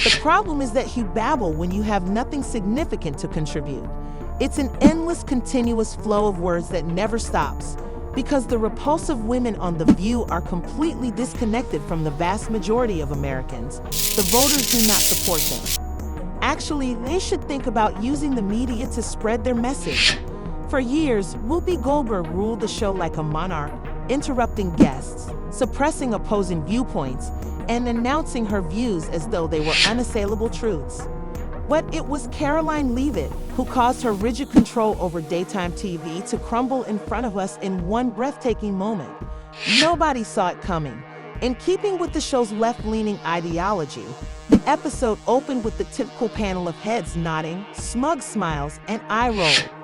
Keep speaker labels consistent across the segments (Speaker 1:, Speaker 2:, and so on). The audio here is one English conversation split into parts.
Speaker 1: The problem is that you babble when you have nothing significant to contribute. It's an endless, continuous flow of words that never stops, because the repulsive women on The View are completely disconnected from the vast majority of Americans. The voters do not support them. Actually, they should think about using the media to spread their message. For years, Whoopi Goldberg ruled the show like a monarch, interrupting guests, suppressing opposing viewpoints, and announcing her views as though they were unassailable truths. But it was Karoline Leavitt who caused her rigid control over daytime TV to crumble in front of us in one breathtaking moment. Nobody saw it coming. In keeping with the show's left-leaning ideology, the episode opened with the typical panel of heads nodding, smug smiles, and eye roll.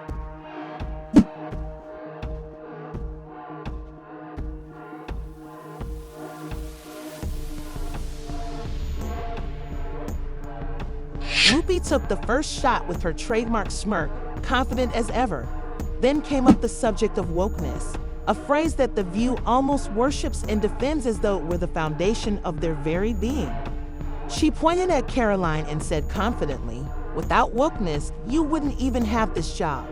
Speaker 1: Whoopi took the first shot with her trademark smirk, confident as ever. Then came up the subject of wokeness, a phrase that The View almost worships and defends as though it were the foundation of their very being. She pointed at Karoline and said confidently, "Without wokeness, you wouldn't even have this job."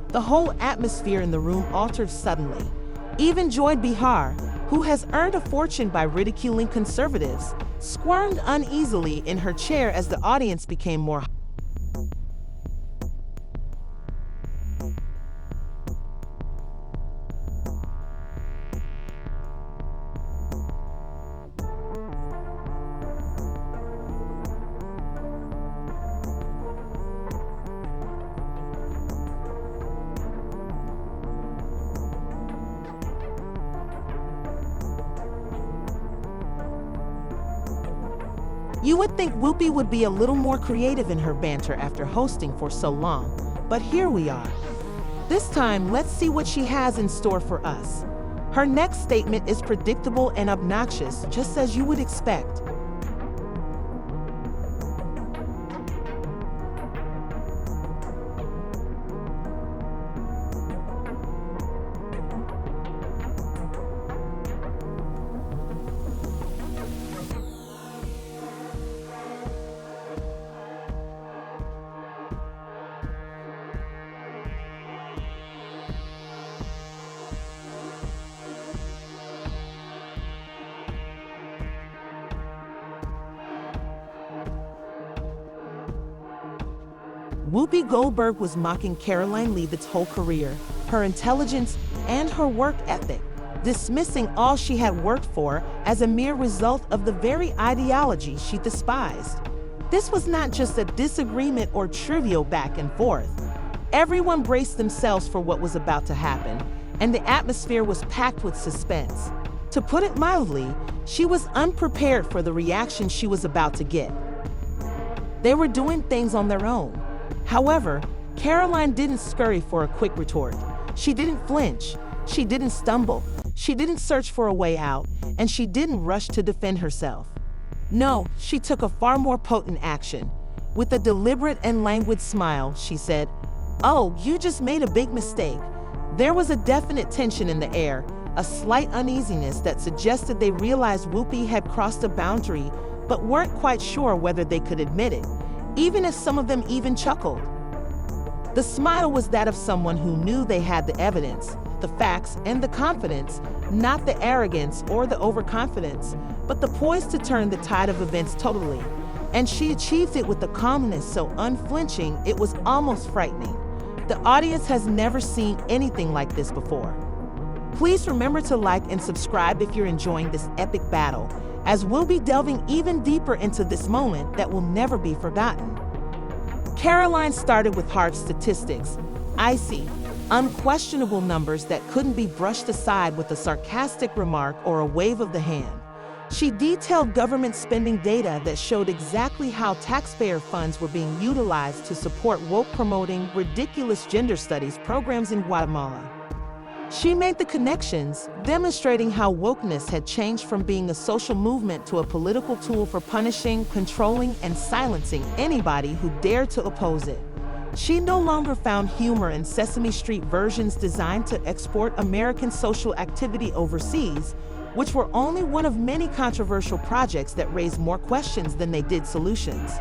Speaker 1: The whole atmosphere in the room altered suddenly. Even Joy Behar, who has earned a fortune by ridiculing conservatives, squirmed uneasily in her chair as the audience became more. You would think Whoopi would be a little more creative in her banter after hosting for so long, but here we are. This time, let's see what she has in store for us. Her next statement is predictable and obnoxious, just as you would expect. Whoopi Goldberg was mocking Karoline Leavitt's whole career, her intelligence, and her work ethic, dismissing all she had worked for as a mere result of the very ideology she despised. This was not just a disagreement or trivial back and forth. Everyone braced themselves for what was about to happen, and the atmosphere was packed with suspense. To put it mildly, she was unprepared for the reaction she was about to get. They were doing things on their own. However, Karoline didn't scurry for a quick retort. She didn't flinch. She didn't stumble. She didn't search for a way out, and she didn't rush to defend herself. No, she took a far more potent action. With a deliberate and languid smile, she said, "Oh, you just made a big mistake." There was a definite tension in the air, a slight uneasiness that suggested they realized Whoopi had crossed a boundary, but weren't quite sure whether they could admit it, even if some of them even chuckled. The smile was that of someone who knew they had the evidence, the facts, and the confidence, not the arrogance or the overconfidence, but the poise to turn the tide of events totally. And she achieved it with a calmness so unflinching it was almost frightening. The audience has never seen anything like this before. Please remember to like and subscribe if you're enjoying this epic battle, as we'll be delving even deeper into this moment that will never be forgotten. Karoline started with hard statistics, icy, unquestionable numbers that couldn't be brushed aside with a sarcastic remark or a wave of the hand. She detailed government spending data that showed exactly how taxpayer funds were being utilized to support woke-promoting, ridiculous gender studies programs in Guatemala. She made the connections, demonstrating how wokeness had changed from being a social movement to a political tool for punishing, controlling, and silencing anybody who dared to oppose it. She no longer found humor in Sesame Street versions designed to export American social activity overseas, which were only one of many controversial projects that raised more questions than they did solutions.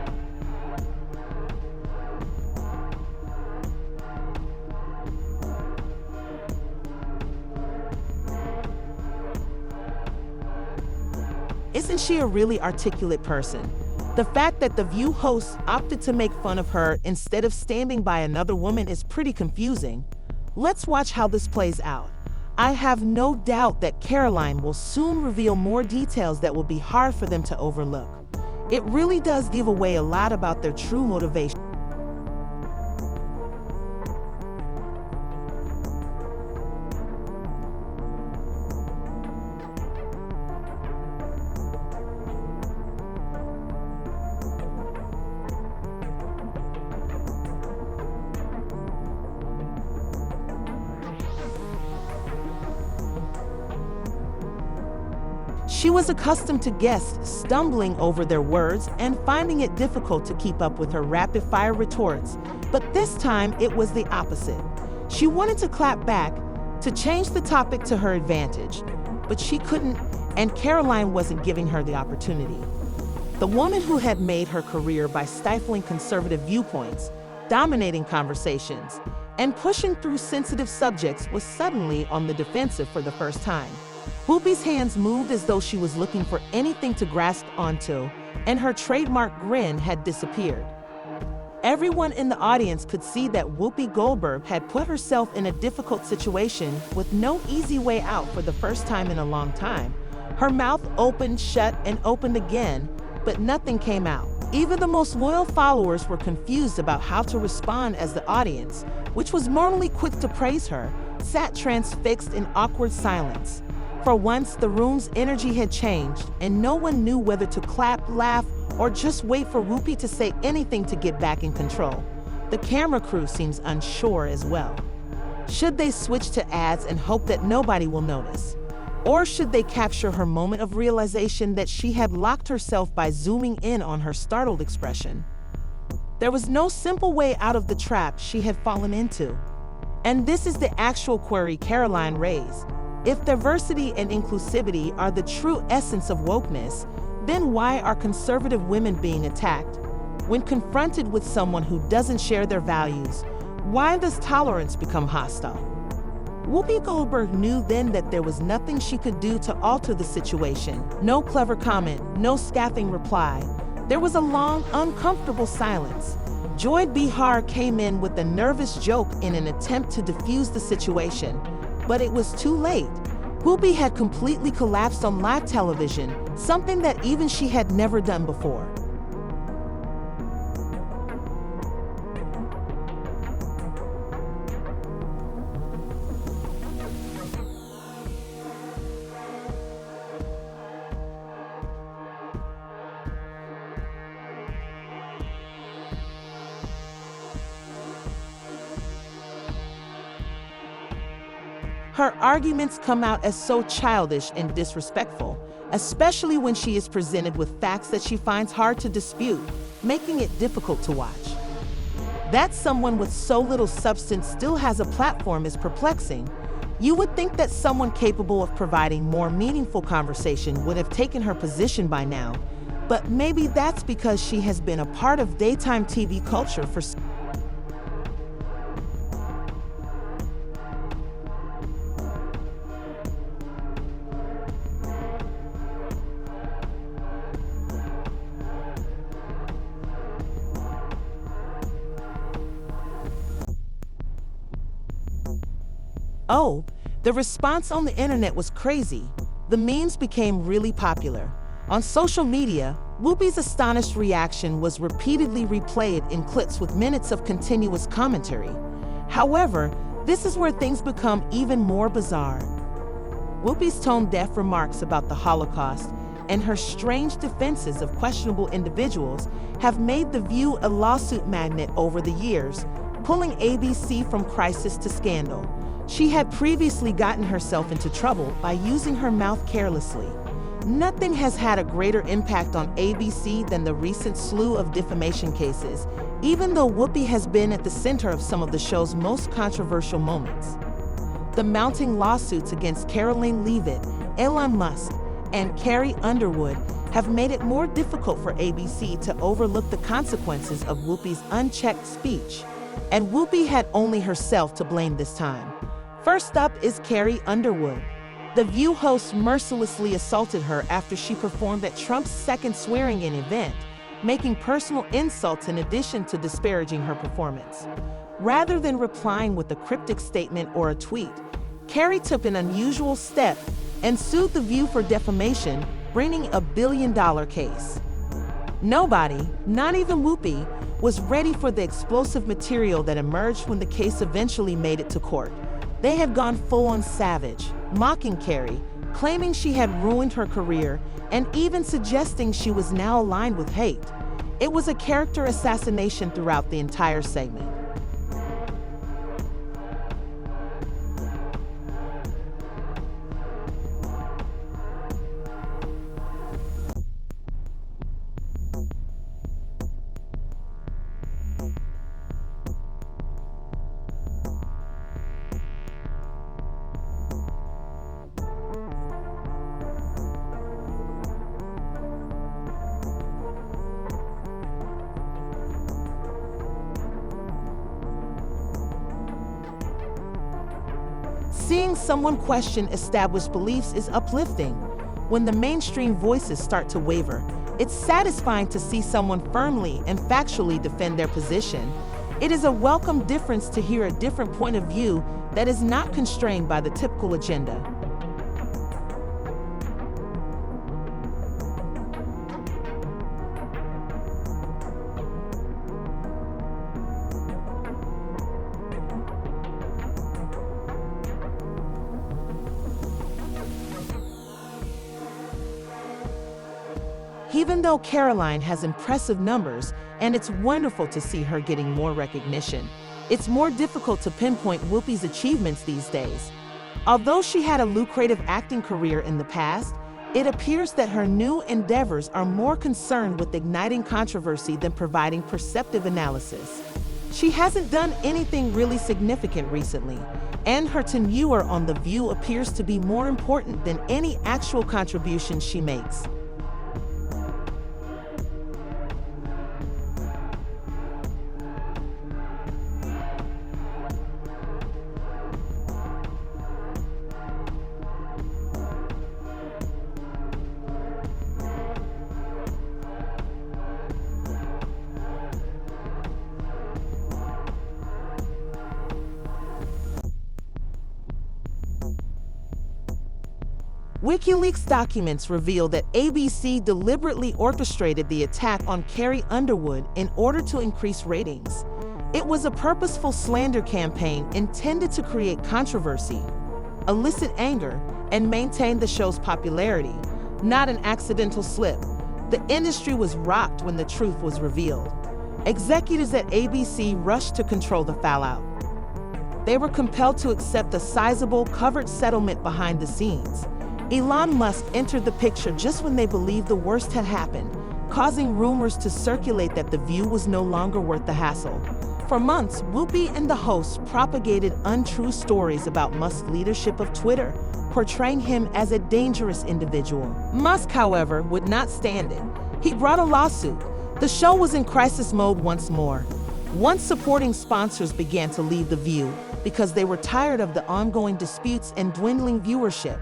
Speaker 1: Isn't she a really articulate person? The fact that The View hosts opted to make fun of her instead of standing by another woman is pretty confusing. Let's watch how this plays out. I have no doubt that Karoline will soon reveal more details that will be hard for them to overlook. It really does give away a lot about their true motivation. She was accustomed to guests stumbling over their words and finding it difficult to keep up with her rapid-fire retorts, but this time it was the opposite. She wanted to clap back, to change the topic to her advantage, but she couldn't, and Karoline wasn't giving her the opportunity. The woman who had made her career by stifling conservative viewpoints, dominating conversations, and pushing through sensitive subjects was suddenly on the defensive for the first time. Whoopi's hands moved as though she was looking for anything to grasp onto, and her trademark grin had disappeared. Everyone in the audience could see that Whoopi Goldberg had put herself in a difficult situation with no easy way out for the first time in a long time. Her mouth opened, shut, and opened again, but nothing came out. Even the most loyal followers were confused about how to respond as the audience, which was normally quick to praise her, sat transfixed in awkward silence. For once, the room's energy had changed, and no one knew whether to clap, laugh, or just wait for Whoopi to say anything to get back in control. The camera crew seems unsure as well. Should they switch to ads and hope that nobody will notice? Or should they capture her moment of realization that she had locked herself by zooming in on her startled expression? There was no simple way out of the trap she had fallen into. And this is the actual query Karoline raised. If diversity and inclusivity are the true essence of wokeness, then why are conservative women being attacked? When confronted with someone who doesn't share their values, why does tolerance become hostile? Whoopi Goldberg knew then that there was nothing she could do to alter the situation. No clever comment, no scathing reply. There was a long, uncomfortable silence. Joy Behar came in with a nervous joke in an attempt to defuse the situation. But it was too late. Whoopi had completely collapsed on live television, something that even she had never done before. Her arguments come out as so childish and disrespectful, especially when she is presented with facts that she finds hard to dispute, making it difficult to watch. That someone with so little substance still has a platform is perplexing. You would think that someone capable of providing more meaningful conversation would have taken her position by now, but maybe that's because she has been a part of daytime TV culture for Oh, the response on the internet was crazy. The memes became really popular. On social media, Whoopi's astonished reaction was repeatedly replayed in clips with minutes of continuous commentary. However, this is where things become even more bizarre. Whoopi's tone-deaf remarks about the Holocaust and her strange defenses of questionable individuals have made The View a lawsuit magnet over the years, pulling ABC from crisis to scandal. She had previously gotten herself into trouble by using her mouth carelessly. Nothing has had a greater impact on ABC than the recent slew of defamation cases, even though Whoopi has been at the center of some of the show's most controversial moments. The mounting lawsuits against Karoline Leavitt Elon Musk, and Carrie Underwood have made it more difficult for ABC to overlook the consequences of Whoopi's unchecked speech. And Whoopi had only herself to blame this time. First up is Carrie Underwood. The View host mercilessly assaulted her after she performed at Trump's second swearing-in event, making personal insults in addition to disparaging her performance. Rather than replying with a cryptic statement or a tweet, Carrie took an unusual step and sued The View for defamation, bringing a billion-dollar case. Nobody, not even Whoopi, was ready for the explosive material that emerged when the case eventually made it to court. They had gone full-on savage, mocking Carrie, claiming she had ruined her career, and even suggesting she was now aligned with hate. It was a character assassination throughout the entire segment. Seeing someone question established beliefs is uplifting. When the mainstream voices start to waver, it's satisfying to see someone firmly and factually defend their position. It is a welcome difference to hear a different point of view that is not constrained by the typical agenda. Even though Karoline has impressive numbers, and it's wonderful to see her getting more recognition, it's more difficult to pinpoint Whoopi's achievements these days. Although she had a lucrative acting career in the past, it appears that her new endeavors are more concerned with igniting controversy than providing perceptive analysis. She hasn't done anything really significant recently, and her tenure on The View appears to be more important than any actual contribution she makes. WikiLeaks documents reveal that ABC deliberately orchestrated the attack on Carrie Underwood in order to increase ratings. It was a purposeful slander campaign intended to create controversy, elicit anger, and maintain the show's popularity, not an accidental slip. The industry was rocked when the truth was revealed. Executives at ABC rushed to control the fallout. They were compelled to accept a sizable, covered settlement behind the scenes. Elon Musk entered the picture just when they believed the worst had happened, causing rumors to circulate that The View was no longer worth the hassle. For months, Whoopi and the hosts propagated untrue stories about Musk's leadership of Twitter, portraying him as a dangerous individual. Musk, however, would not stand it. He brought a lawsuit. The show was in crisis mode once more. Once supporting sponsors began to leave The View because they were tired of the ongoing disputes and dwindling viewership.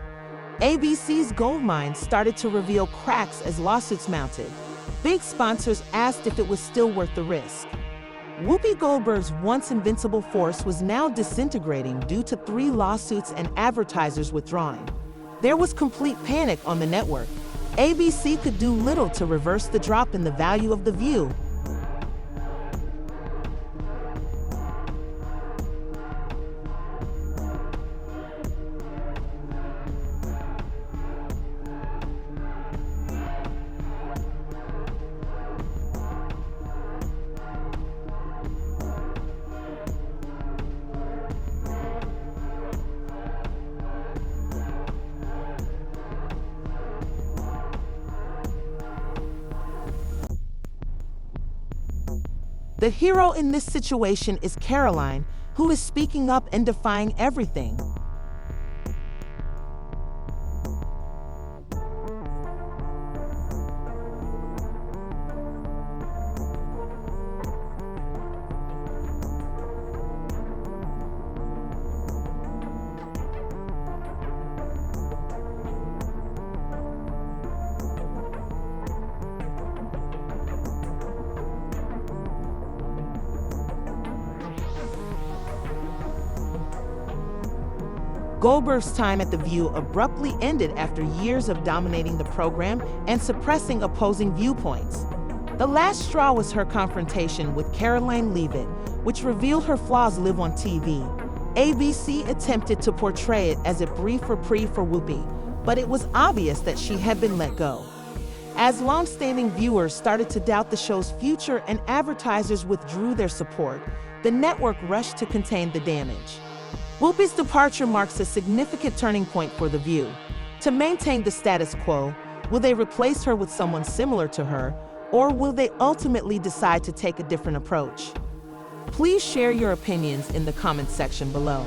Speaker 1: ABC's goldmine started to reveal cracks as lawsuits mounted. Big sponsors asked if it was still worth the risk. Whoopi Goldberg's once invincible force was now disintegrating due to 3 lawsuits and advertisers withdrawing. There was complete panic on the network. ABC could do little to reverse the drop in the value of The View. The hero in this situation is Karoline, who is speaking up and defying everything. Goldberg's time at The View abruptly ended after years of dominating the program and suppressing opposing viewpoints. The last straw was her confrontation with Karoline Leavitt, which revealed her flaws live on TV. ABC attempted to portray it as a brief reprieve for Whoopi, but it was obvious that she had been let go. As long-standing viewers started to doubt the show's future and advertisers withdrew their support, the network rushed to contain the damage. Whoopi's departure marks a significant turning point for The View. To maintain the status quo, will they replace her with someone similar to her, or will they ultimately decide to take a different approach? Please share your opinions in the comments section below.